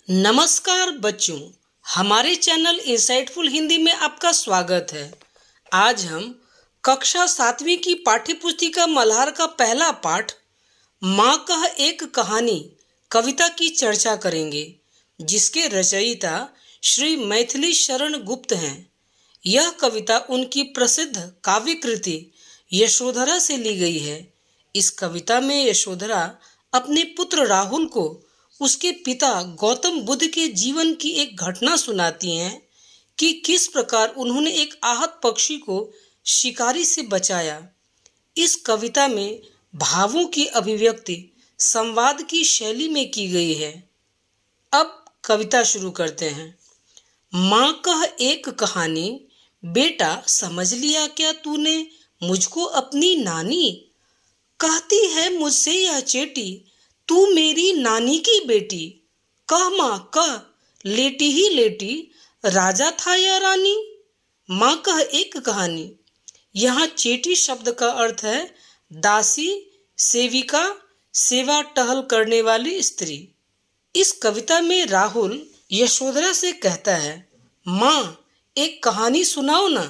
नमस्कार बच्चों, हमारे चैनल इंसाइटफुल हिंदी में आपका स्वागत है। आज हम कक्षा 7वीं की पाठ्य पुस्तिका मल्हार का पहला पाठ माँ कह एक कहानी कविता की चर्चा करेंगे, जिसके रचयिता श्री मैथिली शरण गुप्त हैं। यह कविता उनकी प्रसिद्ध काव्य कृति यशोधरा से ली गई है। इस कविता में यशोधरा अपने पुत्र राहुल को उसके पिता गौतम बुद्ध के जीवन की एक घटना सुनाती हैं कि किस प्रकार उन्होंने एक आहत पक्षी को शिकारी से बचाया। इस कविता में भावों की अभिव्यक्ति संवाद की शैली में की गई है। अब कविता शुरू करते हैं। माँ कह एक कहानी, बेटा समझ लिया क्या तूने मुझको अपनी नानी? कहती है मुझसे यह चेटी, तू मेरी नानी की बेटी। कह माँ कह, लेटी ही लेटी, राजा था या रानी? माँ कह एक कहानी। यहाँ चेटी शब्द का अर्थ है दासी, सेविका, सेवा टहल करने वाली स्त्री। इस कविता में राहुल यशोधरा से कहता है, माँ एक कहानी सुनाओ ना।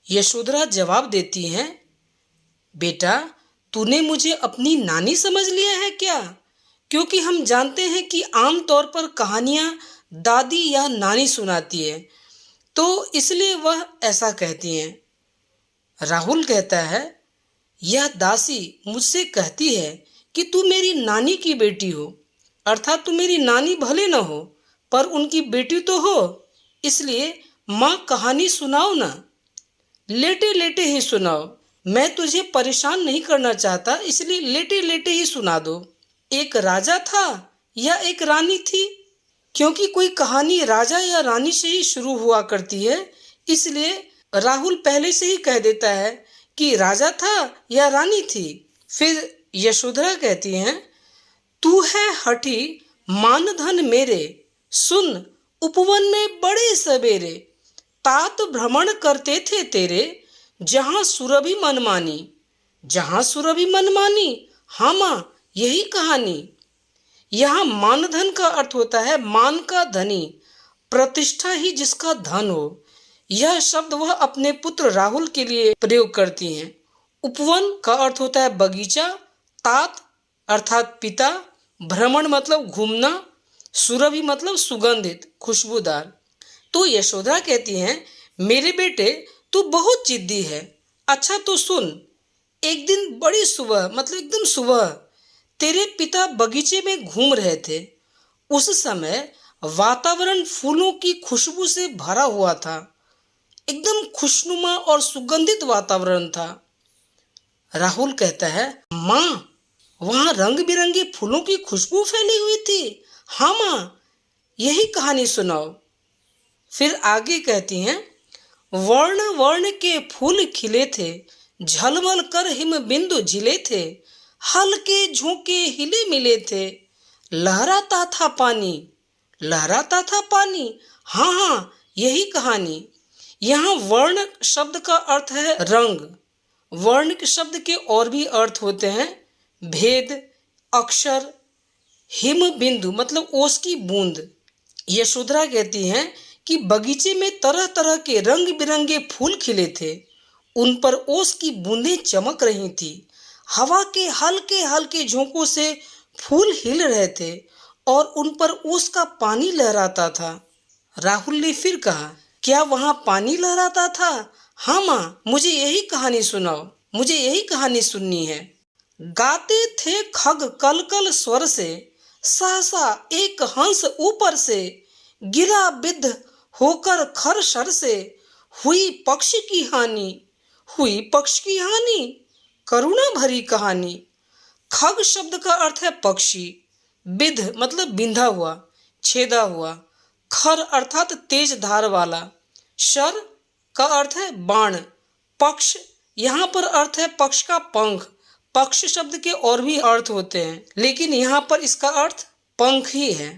यशोधरा जवाब देती हैं, बेटा तूने मुझे अपनी नानी समझ लिया है क्या? क्योंकि हम जानते हैं कि आमतौर पर कहानियाँ दादी या नानी सुनाती है, तो इसलिए वह ऐसा कहती हैं। राहुल कहता है, यह दासी मुझसे कहती है कि तू मेरी नानी की बेटी हो, अर्थात तू मेरी नानी भले न हो पर उनकी बेटी तो हो, इसलिए माँ कहानी सुनाओ ना। लेटे लेटे ही सुनाओ, मैं तुझे परेशान नहीं करना चाहता, इसलिए लेटे लेटे ही सुना दो। एक राजा था या एक रानी थी? क्योंकि कोई कहानी राजा या रानी से ही शुरू हुआ करती है, इसलिए राहुल पहले से ही कह देता है कि राजा था या रानी थी। फिर यशोधरा कहती हैं, तू है हठी मान धन मेरे, सुन उपवन में बड़े सवेरे, तात भ्रमण करते थे तेरे, जहाँ सुरभि मनमानी। जहाँ सुरभि मनमानी, हाँ माँ यही कहानी। यहाँ मानधन का अर्थ होता है मान का धनी, प्रतिष्ठा ही जिसका धन हो। यह शब्द वह अपने पुत्र राहुल के लिए प्रयोग करती हैं। उपवन का अर्थ होता है बगीचा, तात अर्थात पिता, भ्रमण मतलब घूमना, सुरभि मतलब सुगंधित खुशबूदार। तो यशोधरा कहती हैं, मेरे बेटे तू बहुत जिद्दी है। अच्छा तो सुन, एक दिन बड़ी सुबह मतलब एकदम सुबह तेरे पिता बगीचे में घूम रहे थे। उस समय वातावरण फूलों की खुशबू से भरा हुआ था, एकदम खुशनुमा और सुगंधित वातावरण था। राहुल कहता है, माँ वहाँ रंग बिरंगे फूलों की खुशबू फैली हुई थी? हाँ माँ यही कहानी सुनाओ। फिर आगे कहती हैं, वर्ण वर्ण के फूल खिले थे, झलमल कर हिम बिंदु झिले थे, हल्के झोंके हिले मिले थे, लहराता था पानी, लहराता था पानी। हाँ हाँ यही कहानी। यहाँ वर्ण शब्द का अर्थ है रंग। वर्ण के शब्द के और भी अर्थ होते हैं भेद, अक्षर, हिम बिंदु मतलब ओस की बूंद। यशोधरा कहती हैं कि बगीचे में तरह तरह के रंग बिरंगे फूल खिले थे, उन पर ओस की बूंदें चमक रही थी, हवा के हल्के हल्के झोंकों से फूल हिल रहे थे और उन पर ओस का पानी लहराता था। राहुल ने फिर कहा, क्या वहाँ पानी लहराता था? हाँ माँ मुझे यही कहानी सुनाओ, मुझे यही कहानी सुननी है। गाते थे खग कल कल स्वर से, सहसा एक हंस ऊपर से, गिरा बिद्ध होकर खर शर से, हुई पक्ष की हानि, हुई पक्ष की हानि, करुणा भरी कहानी। खग शब्द का अर्थ है पक्षी, बिद्ध मतलब बिंधा हुआ, छेदा हुआ, खर अर्थात तेज धार वाला, शर का अर्थ है बाण, पक्ष यहाँ पर अर्थ है पक्ष का पंख। पक्ष शब्द के और भी अर्थ होते हैं, लेकिन यहाँ पर इसका अर्थ पंख ही है।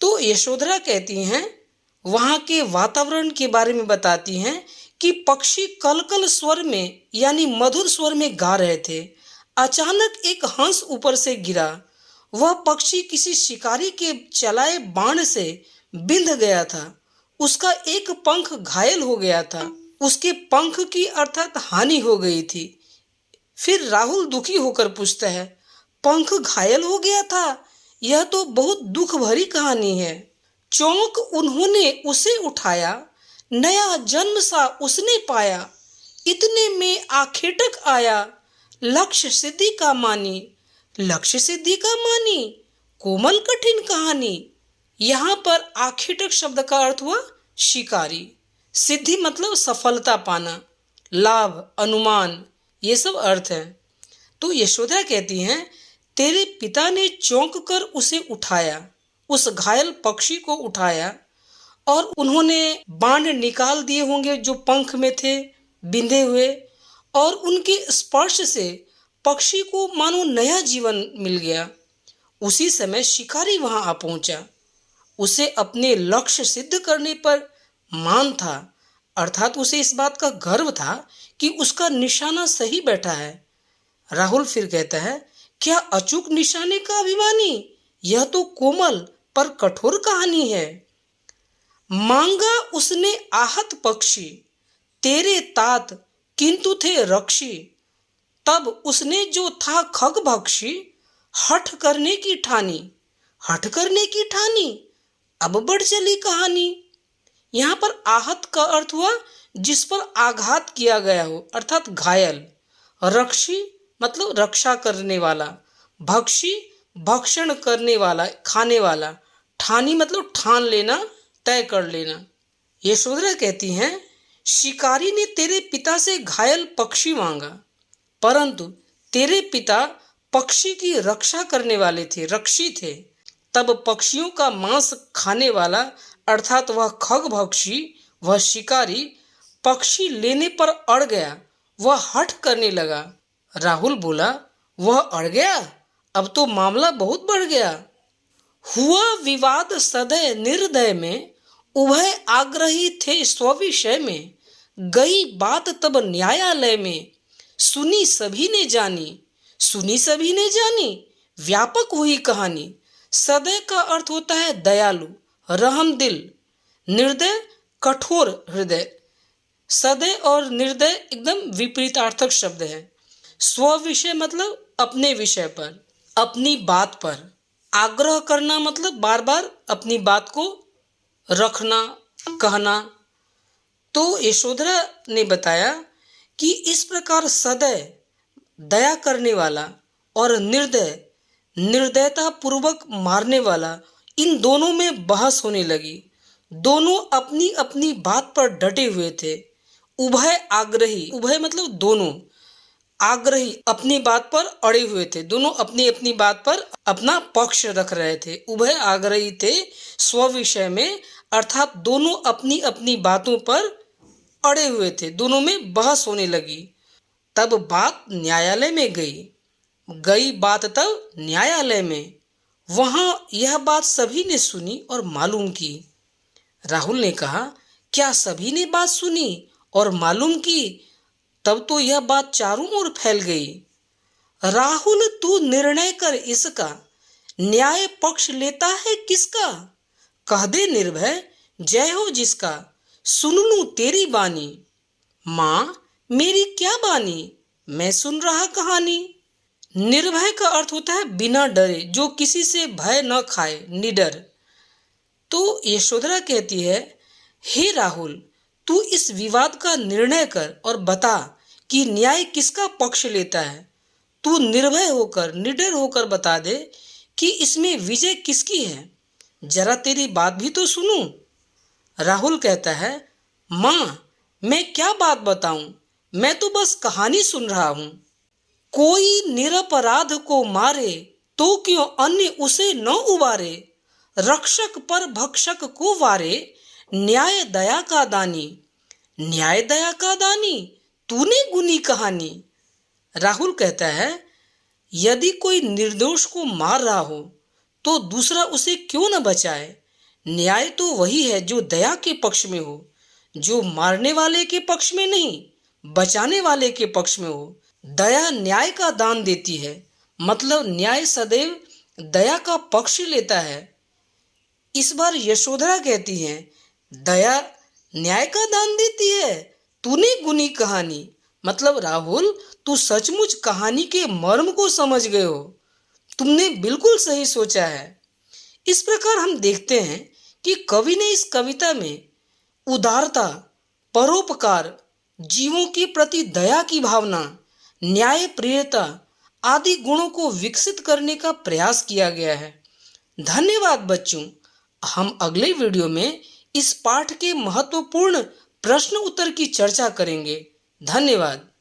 तो यशोधरा कहती हैं, वहाँ के वातावरण के बारे में बताती हैं कि पक्षी कलकल स्वर में यानी मधुर स्वर में गा रहे थे। अचानक एक हंस ऊपर से गिरा, वह पक्षी किसी शिकारी के चलाए बाण से बिंध गया था। उसका एक पंख घायल हो गया था। उसके पंख की अर्थात हानि हो गई थी। फिर राहुल दुखी होकर पूछता है, पंख घायल हो गया था? यह तो बहुत दुख भरी कहानी है। चौंक उन्होंने उसे उठाया, नया जन्म सा उसने पाया। इतने में आखेटक आया, लक्ष्य सिद्धि का मानी। लक्ष्य सिद्धि का मानी, कोमल कठिन कहानी। यहाँ पर आखेटक शब्द का अर्थ हुआ शिकारी। सिद्धि मतलब सफलता पाना, लाभ, अनुमान, ये सब अर्थ है। तो यशोदा कहती हैं, तेरे पिता ने चौंक कर उसे उठाया, उस घायल पक्षी को उठाया, और उन्होंने बाण निकाल दिए होंगे जो पंख में थे बिंधे हुए, और उनके स्पर्श से पक्षी को मानो नया जीवन मिल गया। उसी समय शिकारी वहां आ पहुंचा। उसे अपने लक्ष्य सिद्ध करने पर मान था, अर्थात उसे इस बात का गर्व था कि उसका निशाना सही बैठा है। राहुल फिर कहता है, क्या अचूक निशाने का अभिमानी? यह तो कोमल पर कठोर कहानी है। मांगा उसने आहत पक्षी, तेरे तात किंतु थे रक्षी। तब उसने जो था खगभक्षी, हठ करने की ठानी। हठ करने की ठानी, अब बढ़ चली कहानी। यहाँ पर आहत का अर्थ हुआ जिस पर आघात किया गया हो, अर्थात घायल। रक्षी मतलब रक्षा करने वाला, भक्षी भक्षण करने वाला, खाने वाला, ठानी मतलब ठान लेना, तय कर लेना। यशोधरा कहती हैं, शिकारी ने तेरे पिता से घायल पक्षी मांगा, परंतु तेरे पिता पक्षी की रक्षा करने वाले थे, रक्षी थे। तब पक्षियों का मांस खाने वाला अर्थात वह खगभक्षी, वह शिकारी पक्षी लेने पर अड़ गया, वह हठ करने लगा। राहुल बोला, वह अड़ गया? अब तो मामला बहुत बढ़ गया। हुआ विवाद सदय निर्दय में, उभय आग्रही थे स्वविषय में। गई बात तब न्यायालय में, सुनी सभी ने जानी। सुनी सभी ने जानी, व्यापक हुई कहानी। सदय का अर्थ होता है दयालु, रहमदिल। निर्दय कठोर हृदय। सदय और निर्दय एकदम विपरीतार्थक शब्द है। स्व विषय मतलब अपने विषय पर, अपनी बात पर। आग्रह करना मतलब बार बार अपनी बात को रखना, कहना। तो यशोधरा ने बताया कि इस प्रकार सदय दया करने वाला और निर्दय निर्दयता पूर्वक मारने वाला, इन दोनों में बहस होने लगी। दोनों अपनी अपनी बात पर डटे हुए थे। उभय आग्रही, उभय मतलब दोनों, आग्रही अपनी बात पर अड़े हुए थे। दोनों अपनी अपनी बात पर अपना पक्ष रख रहे थे। उभय आग्रही थे स्व विषय में, अर्थात दोनों अपनी अपनी बातों पर अड़े हुए थे। दोनों में बहस होने लगी। तब बात न्यायालय में गई। गई बात तब न्यायालय में। वहां यह बात सभी ने सुनी और मालूम की। राहुल ने कहा, क्या सभी ने बात सुनी और मालूम की? तब तो यह बात चारों ओर फैल गई। राहुल तू निर्णय कर इसका, न्याय पक्ष लेता है किसका? कह दे निर्भय, जय हो जिसका, सुन लूं तेरी बानी। माँ मेरी क्या बानी, मैं सुन रहा कहानी। निर्भय का अर्थ होता है बिना डरे, जो किसी से भय न खाए, निडर। तो यशोधरा कहती है, हे राहुल, तू इस विवाद का निर्णय कर और बता कि न्याय किसका पक्ष लेता है। तू निर्भय होकर, निडर होकर बता दे कि इसमें विजय किसकी है। जरा तेरी बात भी तो सुनूं। राहुल कहता है, माँ मैं क्या बात बताऊं, मैं तो बस कहानी सुन रहा हूं। कोई निरपराध को मारे तो क्यों अन्य उसे न उबारे। रक्षक पर भक्षक को वारे, न्याय दया का दानी। न्याय दया का दानी, तूने गुनी कहानी। राहुल कहता है, यदि कोई निर्दोष को मार रहा हो तो दूसरा उसे क्यों न बचाए। न्याय तो वही है जो दया के पक्ष में हो, जो मारने वाले के पक्ष में नहीं, बचाने वाले के पक्ष में हो। दया न्याय का दान देती है, मतलब न्याय सदैव दया का पक्ष लेता है। इस बार यशोधरा कहती है, दया न्याय का दान देती है, तूने गुनी कहानी। मतलब राहुल, तू सचमुच कहानी के मर्म को समझ गए हो। तुमने बिल्कुल सही सोचा है। इस प्रकार हम देखते हैं कि कवि ने इस कविता में उदारता, परोपकार, जीवों के प्रति दया की भावना, न्याय प्रियता आदि गुणों को विकसित करने का प्रयास किया गया है। धन्यवाद बच्चों। हम अगले वीडियो में इस पाठ के महत्वपूर्ण प्रश्न उत्तर की चर्चा करेंगे। धन्यवाद।